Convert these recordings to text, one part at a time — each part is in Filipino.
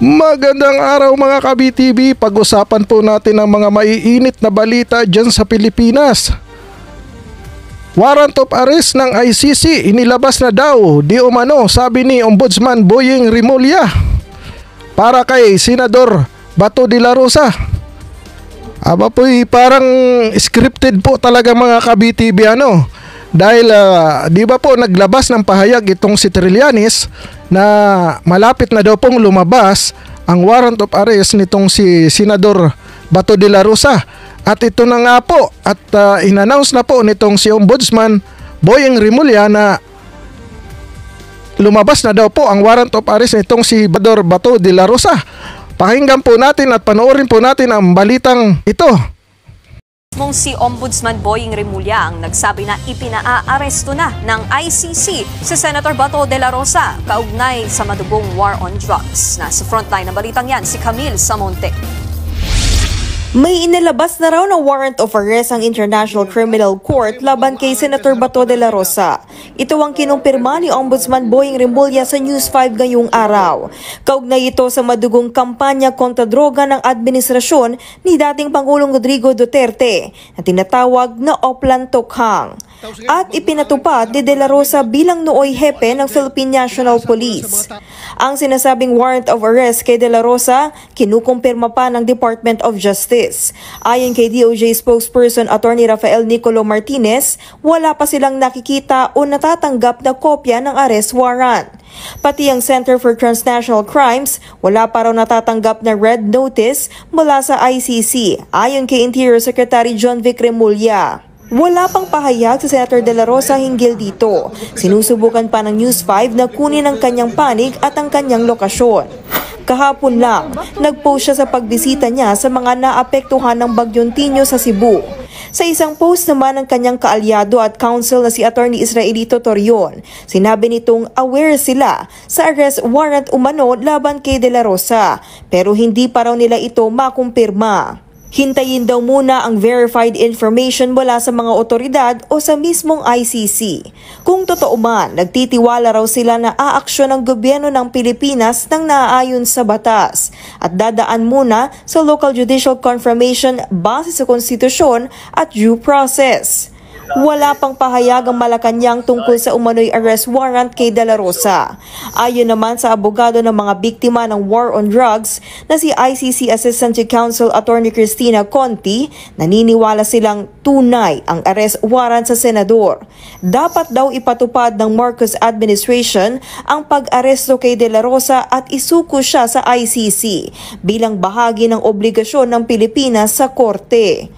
Magandang araw mga ka-BTV. Pag-usapan po natin ang mga maiinit na balita dyan sa Pilipinas. Warrant of arrest ng ICC inilabas na daw di umano, sabi ni Ombudsman Boyeng Rimulya para kay Senador Bato de la Rosa. Aba po'y parang scripted po talaga mga ka-BTV dahil di ba po naglabas ng pahayag itong si Trillanes na malapit na daw pong lumabas ang warrant of arrest nitong si Senador Bato de la Rosa. At ito na nga po at in-announce na po nitong si Ombudsman Boyeng Rimulya na lumabas na daw po ang warrant of arrest nitong si Senador Bato de la Rosa. Pakinggan po natin at panoorin po natin ang balitang ito. Si Ombudsman Boyeng Rimulya ang nagsabi na ipinaaresto na ng ICC si Senator Bato de la Rosa kaugnay sa madugong war on drugs. Nasa frontline ng balitang yan si Camille Samonte. May inilabas na raw na warrant of arrest ang International Criminal Court laban kay Senator Bato de la Rosa. Ito ang kinumpirma ni Ombudsman Boyeng Rimulya sa News 5 ngayong araw. Kaugnay ito sa madugong kampanya kontra droga ng administrasyon ni dating Pangulong Rodrigo Duterte na tinatawag na Oplan Tokhang. At ipinatupad ni De La Rosa bilang nooy hepe ng Philippine National Police. Ang sinasabing warrant of arrest kay De La Rosa, kinukumpirma pa ng Department of Justice. Ayon kay DOJ spokesperson Attorney Rafael Nicolo Martinez, wala pa silang nakikita o natatanggap na kopya ng arrest warrant. Pati ang Center for Transnational Crimes, wala pa raw natatanggap na red notice mula sa ICC, ayon kay Interior Secretary John Vic Remulla. Wala pang pahayag sa Senator De La Rosa hinggil dito. Sinusubukan pa ng News 5 na kunin ang kanyang panig at ang kanyang lokasyon. Kahapon lang, nag-post siya sa pagbisita niya sa mga naapektuhan ng Bagyong Tinyo sa Cebu. Sa isang post naman ng kanyang kaalyado at counsel na si Attorney Israelito Torion, sinabi nitong aware sila sa arrest warrant umano laban kay De La Rosa, pero hindi pa raw nila ito makumpirma. Hintayin daw muna ang verified information mula sa mga otoridad o sa mismong ICC. Kung totoo man, nagtitiwala raw sila na aaksyon ng gobyerno ng Pilipinas nang naaayon sa batas at dadaan muna sa local judicial confirmation base sa konstitusyon at due process. Wala pang pahayag ang Malacanang tungkol sa umano'y arrest warrant kay De La Rosa. Ayon naman sa abogado ng mga biktima ng war on drugs na si ICC Assistant to Counsel Attorney Cristina Conti, naniniwala silang tunay ang arrest warrant sa senador. Dapat daw ipatupad ng Marcos administration ang pag-aresto kay De La Rosa at isuko siya sa ICC bilang bahagi ng obligasyon ng Pilipinas sa korte.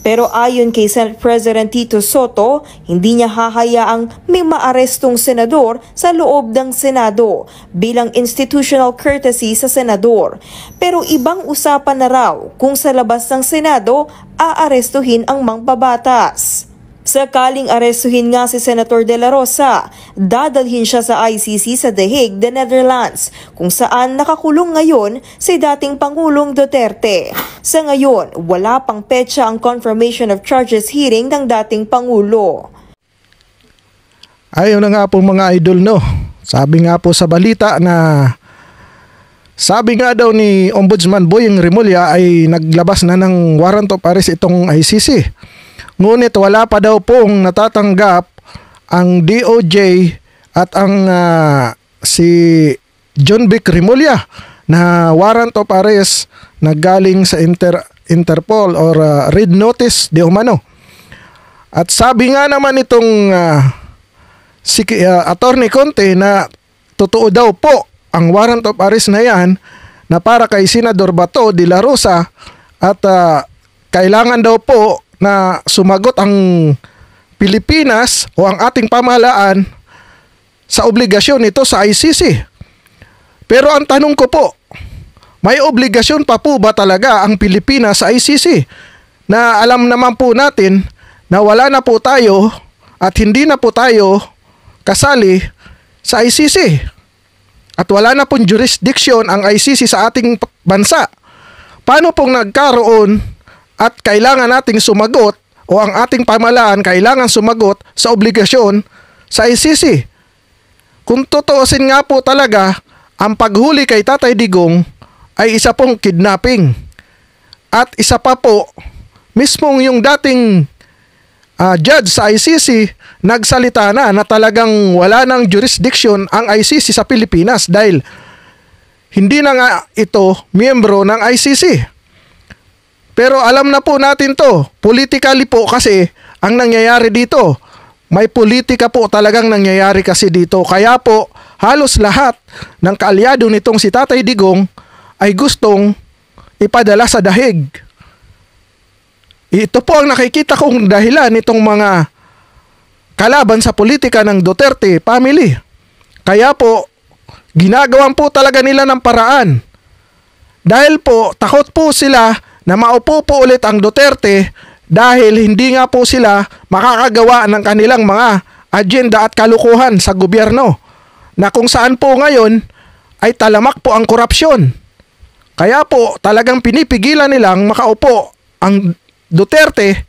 Pero ayon kay Senate President Tito Soto, hindi niya hahayaang may maarestong senador sa loob ng Senado bilang institutional courtesy sa senador. Pero ibang usapan na raw kung sa labas ng Senado aarestuhin ang mangbabatas. Sakaling arestuhin nga si Senator De La Rosa, dadalhin siya sa ICC sa The Hague, the Netherlands, kung saan nakakulong ngayon si dating Pangulong Duterte. Sa ngayon, wala pang petsa ang confirmation of charges hearing ng dating Pangulo. Ayun na nga po mga idol Sabi nga po sa balita na sabi nga daw ni Ombudsman Boyeng Rimulya ay naglabas na ng warrant of arrest itong ICC. Ngunit wala pa daw pong natatanggap ang DOJ at ang si John Vic Remulla na warrant of arrest na galing sa Interpol or red notice di umano. At sabi nga naman itong si Attorney Conte na totoo daw po ang warrant of arrest na yan na para kay Senador Bato de la Rosa at kailangan daw po na sumagot ang Pilipinas o ang ating pamahalaan sa obligasyon nito sa ICC. Pero ang tanong ko po, may obligasyon pa po ba talaga ang Pilipinas sa ICC? Na alam naman po natin na wala na po tayo at hindi na po tayo kasali sa ICC. At wala na pong jurisdiction ang ICC sa ating bansa. Paano pong nagkaroon at kailangan nating sumagot o ang ating pamahalaan kailangan sumagot sa obligasyon sa ICC? Kung totoosin nga po talaga ang paghuli kay Tatay Digong ay isa pong kidnapping. At isa pa po, mismong yung dating judge sa ICC nagsalita na talagang wala ng jurisdiction ang ICC sa Pilipinas dahil hindi na nga ito miyembro ng ICC. Pero alam na po natin to, politically po kasi ang nangyayari dito. May politika po talagang nangyayari kasi dito. Kaya po halos lahat ng kaalyado nitong si Tatay Digong ay gustong ipadala sa dahig. Ito po ang nakikita kong dahilan nitong mga kalaban sa politika ng Duterte family. Kaya po, ginagawan po talaga nila ng paraan. Dahil po, takot po sila na maupo po ulit ang Duterte dahil hindi nga po sila makakagawa ng kanilang mga agenda at kalukuhan sa gobyerno na kung saan po ngayon ay talamak po ang korupsyon. Kaya po, talagang pinipigilan nilang makaupo ang Duterte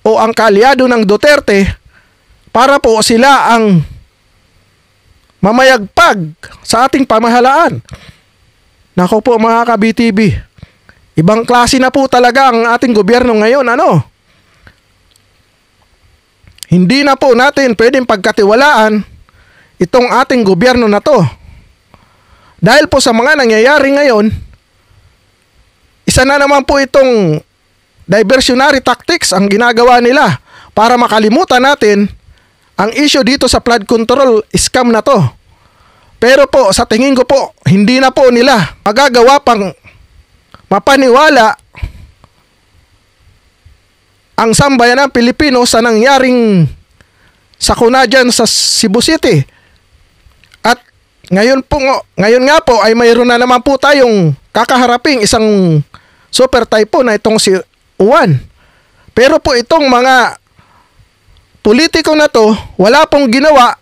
o ang kaalyado ng Duterte para po sila ang mamayagpag sa ating pamahalaan. Nako po mga ka-BTV, ibang klase na po talaga ang ating gobyerno ngayon. Hindi na po natin pwedeng pagkatiwalaan itong ating gobyerno na to. Dahil po sa mga nangyayari ngayon, isa na naman po itong diversionary tactics ang ginagawa nila para makalimutan natin ang issue dito sa flood control scam na to. Pero po sa tingin ko po, hindi na po nila magagawa pang mapaniwala ang sambayan ng Pilipino sa nangyaring sakuna dyan sa Cebu City. At ngayon nga po ay mayroon na naman po tayong kakaharaping isang super typhoon na itong si Uwan. Pero po itong mga politiko na to, wala pong ginawa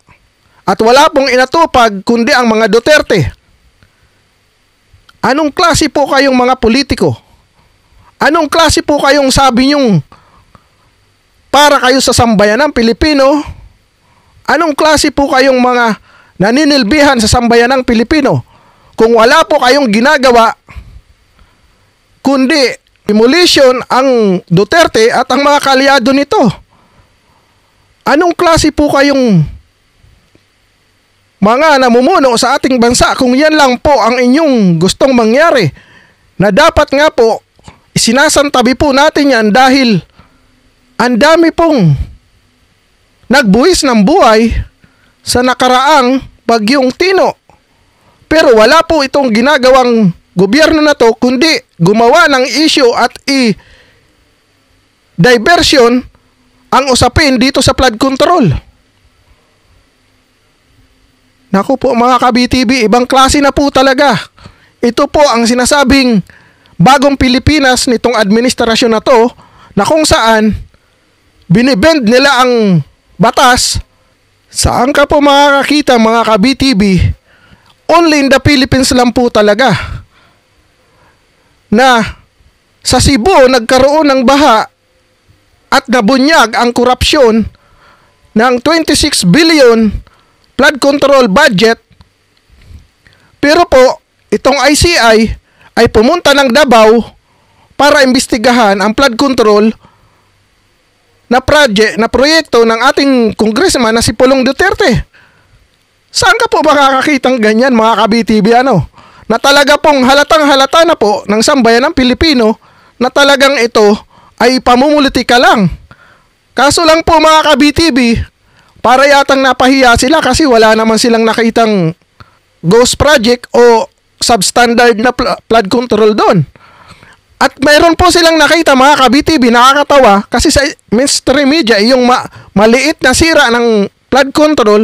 at wala pong inatupag kundi ang mga Duterte. Anong klase po kayong mga politiko? Anong klase po kayong sabi nyong para kayo sa sambayan ng Pilipino? Anong klase po kayong mga naninilbihan sa sambayan ng Pilipino kung wala po kayong ginagawa kundi demolition ang Duterte at ang mga kaalyado nito? Anong klase po kayong mga namumuno sa ating bansa kung yan lang po ang inyong gustong mangyari? Na dapat nga po isinasantabi po natin yan dahil ang dami pong nagbuwis ng buhay sa nakaraang bagyong Tino. Pero wala po itong ginagawang gobyerno na to kundi gumawa ng issue at diversion ang usapin dito sa flood control. Naku po mga ka-BTV, ibang klase na po talaga. Ito po ang sinasabing bagong Pilipinas nitong administrasyon na to na kung saan binibend nila ang batas. Saan ka po makakakita mga ka-BTV? Only in the Philippines lang po talaga na sa Cebu nagkaroon ng baha at nabunyag ang korupsyon ng 26 billion flood control budget. Pero po, itong ICI ay pumunta ng Davao para imbestigahan ang flood control na proyekto ng ating congressman na si Pulong Duterte. Saan ka po makakakitang ganyan mga ka-BTV na talaga pong halatang halata na po ng sambayan ng Pilipino na talagang ito ay pamumulitika lang. Kaso lang po mga ka-BTV, para yatang napahiya sila kasi wala naman silang nakitang ghost project o substandard na flood control doon. At mayroon po silang nakita mga ka-BTV, nakakatawa kasi sa mainstream media yung maliit na sira ng flood control,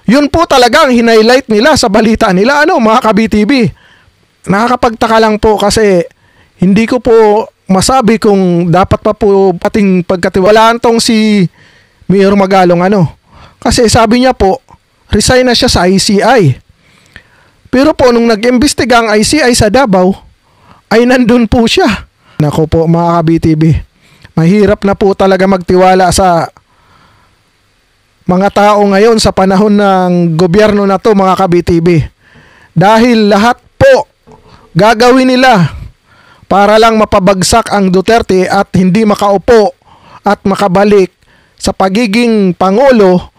yun po talagang hinighlight nila sa balita nila mga ka-BTV. Nakakapagtaka lang po kasi hindi ko po masabi kung dapat pa po pating pagkatiwalaan tong si Mayor Magalong Kasi sabi niya po, resign na siya sa ICI. Pero po nung nag-imbestiga ang ICI sa Davao, ay nandun po siya. Nako po mga ka-BTV, mahirap na po talaga magtiwala sa mga tao ngayon sa panahon ng gobyerno na to mga ka-BTV. Dahil lahat po gagawin nila para lang mapabagsak ang Duterte at hindi makaupo at makabalik sa pagiging Pangulo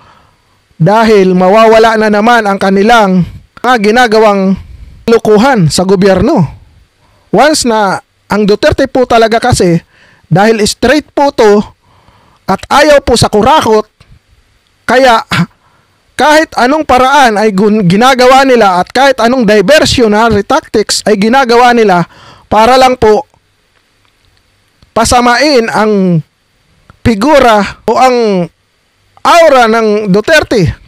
dahil mawawala na naman ang kanilang ginagawang lukuhan sa gobyerno. Once na ang Duterte po talaga kasi dahil straight po to at ayaw po sa kurakot, kaya kahit anong paraan ay ginagawa nila at kahit anong diversionary tactics ay ginagawa nila para lang po pasamain ang figura o ang aura ng Duterte.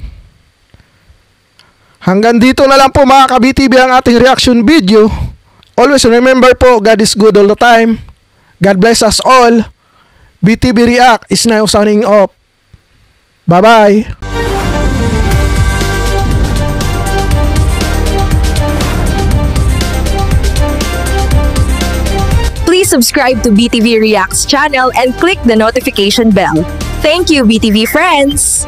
Hanggang dito na lang po mga ka-BTV ang ating reaction video. Always remember po, God is good all the time. God bless us all. BTV React is now signing off. Bye-bye. Please subscribe to BTV Reacts channel and click the notification bell. Thank you, BTV friends!